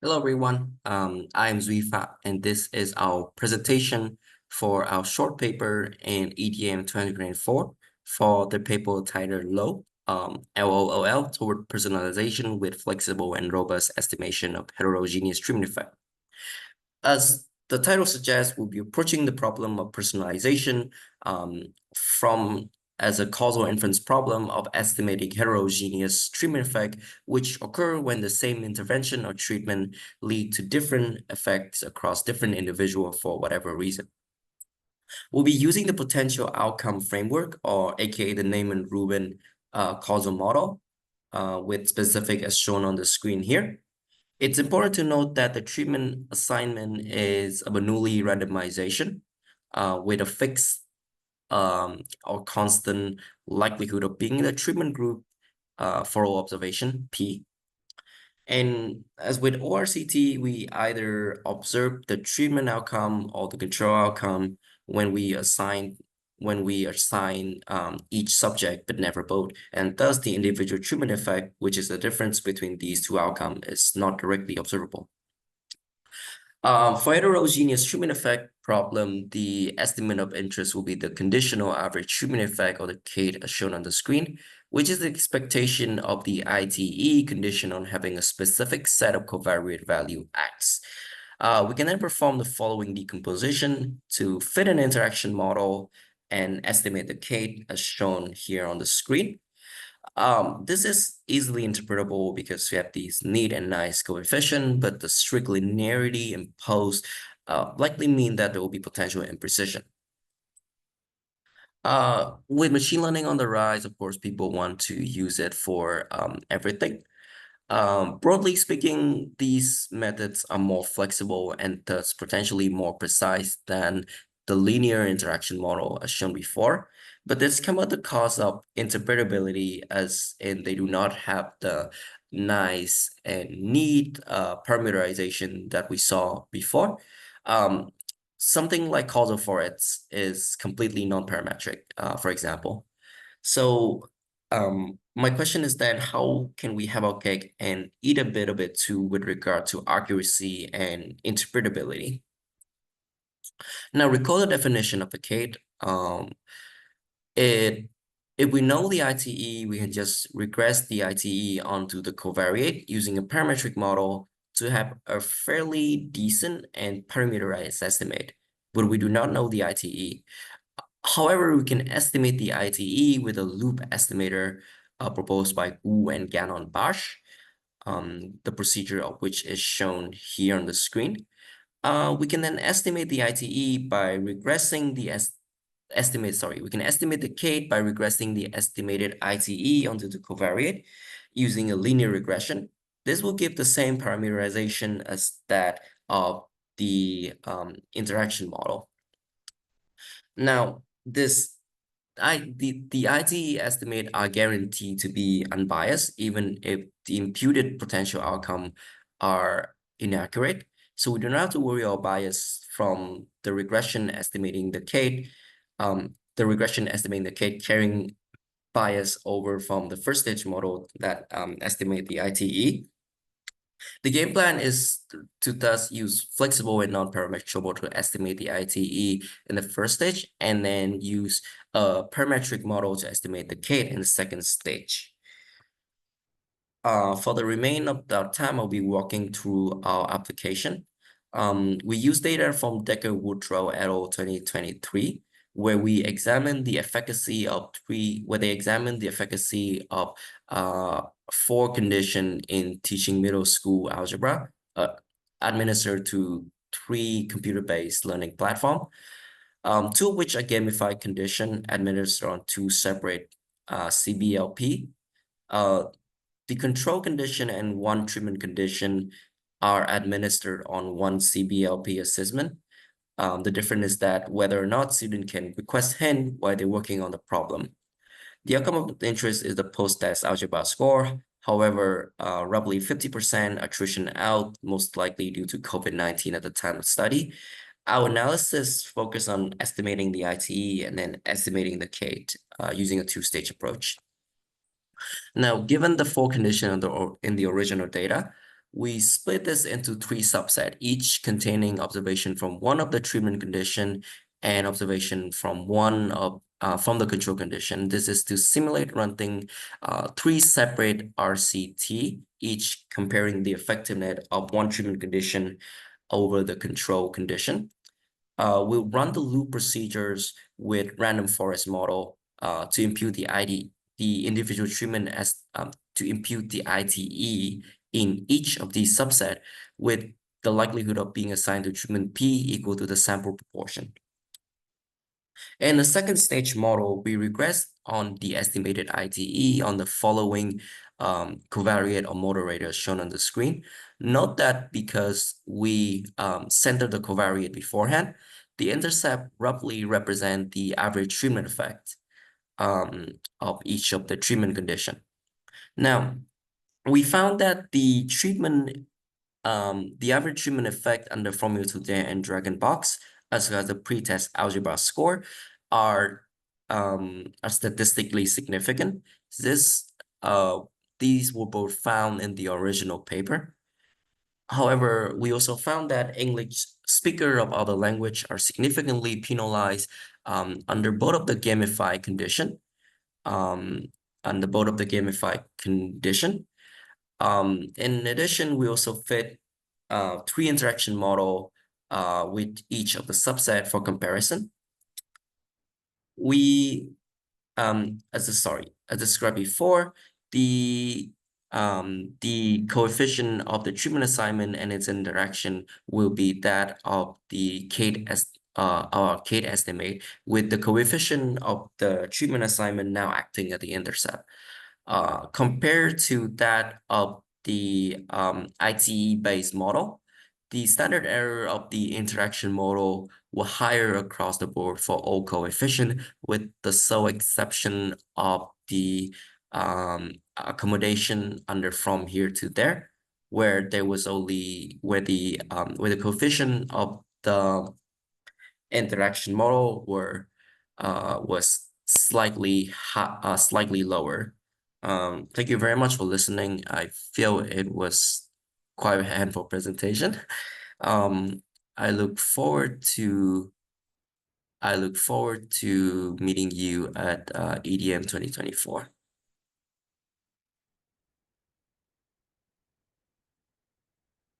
Hello, everyone. I'm Duy Pham, and this is our presentation for our short paper in EDM 2024 for the paper titled LOOL, LOOL, toward personalization with flexible and robust estimation of heterogeneous treatment effect. As the title suggests, we'll be approaching the problem of personalization from as a causal inference problem of estimating heterogeneous treatment effect, which occur when the same intervention or treatment lead to different effects across different individuals for whatever reason. We'll be using the potential outcome framework, or aka the Neyman-Rubin causal model, with specific as shown on the screen here. It's important to note that the treatment assignment is a Bernoulli randomization with a fixed or constant likelihood of being in the treatment group for all observation, P. And as with ORCT, we either observe the treatment outcome or the control outcome when we assign each subject, but never both. And thus the individual treatment effect, which is the difference between these two outcomes, is not directly observable. For heterogeneous treatment effect problem, the estimate of interest will be the conditional average treatment effect, or the CATE, as shown on the screen, which is the expectation of the ITE condition on having a specific set of covariate value X. We can then perform the following decomposition to fit an interaction model and estimate the CATE as shown here on the screen. This is easily interpretable because we have these neat and nice coefficient, but the strict linearity imposed likely mean that there will be potential imprecision. With machine learning on the rise, of course, people want to use it for everything. Broadly speaking, these methods are more flexible and thus potentially more precise than the linear interaction model as shown before. But this come at the cost of interpretability, as in they do not have the nice and neat parameterization that we saw before. Something like causal forets is completely non-parametric, for example. So my question is then, how can we have our cake and eat a bit of it too with regard to accuracy and interpretability? Now, recall the definition of a cake. If we know the ITE, we can just regress the ITE onto the covariate using a parametric model to have a fairly decent and parameterized estimate, but we do not know the ITE. However, we can estimate the ITE with a loop estimator proposed by Wu and Gagnon-Bartsch, the procedure of which is shown here on the screen. We can then estimate the ITE by regressing the we can estimate the CATE by regressing the estimated ITE onto the covariate using a linear regression. This will give the same parameterization as that of the interaction model. Now, the ITE estimate are guaranteed to be unbiased, even if the imputed potential outcome are inaccurate. So we do not have to worry about bias from the regression estimating the CATE, carrying bias over from the first stage model that estimate the ITE. The game plan is to thus use flexible and non-parametric model to estimate the ITE in the first stage, and then use a parametric model to estimate the CATE in the second stage. For the remainder of the time, I'll be walking through our application. We use data from Decker-Woodrow et al. 2023, where we examine the efficacy of four conditions in teaching middle school algebra, administered to 3 computer-based learning platforms, 2 of which are gamified condition administered on 2 separate CBLP. The control condition and 1 treatment condition are administered on 1 CBLP assessment. The difference is that whether or not student can request hint while they're working on the problem. The outcome of interest is the post-test algebra score. However, roughly 50% attrition out, most likely due to COVID-19 at the time of study. Our analysis focused on estimating the ITE and then estimating the CATE using a 2-stage approach. Now, given the 4 conditions in the original data, we split this into three subsets, each containing observation from one of the treatment condition and observation from one of from the control condition. This is to simulate running three separate RCT, each comparing the effectiveness of one treatment condition over the control condition. We'll run the loop procedures with random forest model to impute the individual treatment as to impute the ITE in each of these subset with the likelihood of being assigned to treatment P equal to the sample proportion. In the second stage model, we regress on the estimated ITE on the following covariate or moderator shown on the screen. Note that because we centered the covariate beforehand, the intercept roughly represent the average treatment effect of each of the treatment condition. Now, we found that the average treatment effect under Formula 2 and Dragon-Bartsch, as well as the pretest algebra score, are statistically significant. These were both found in the original paper. However, we also found that English speakers of other language are significantly penalized under both of the gamified condition. Under both of the gamified condition. In addition, we also fit three interaction model with each of the subset for comparison. We, as described before, the coefficient of the treatment assignment and its interaction will be that of the Kate estimate, with the coefficient of the treatment assignment now acting at the intercept. Compared to that of the ITE-based model, the standard error of the interaction model were higher across the board for all coefficient, with the sole exception of the accommodation under from here to there, where there was only where the coefficient of the interaction model was slightly lower. Thank you very much for listening. I feel it was quite a handful presentation. Um, I look forward to meeting you at EDM 2024.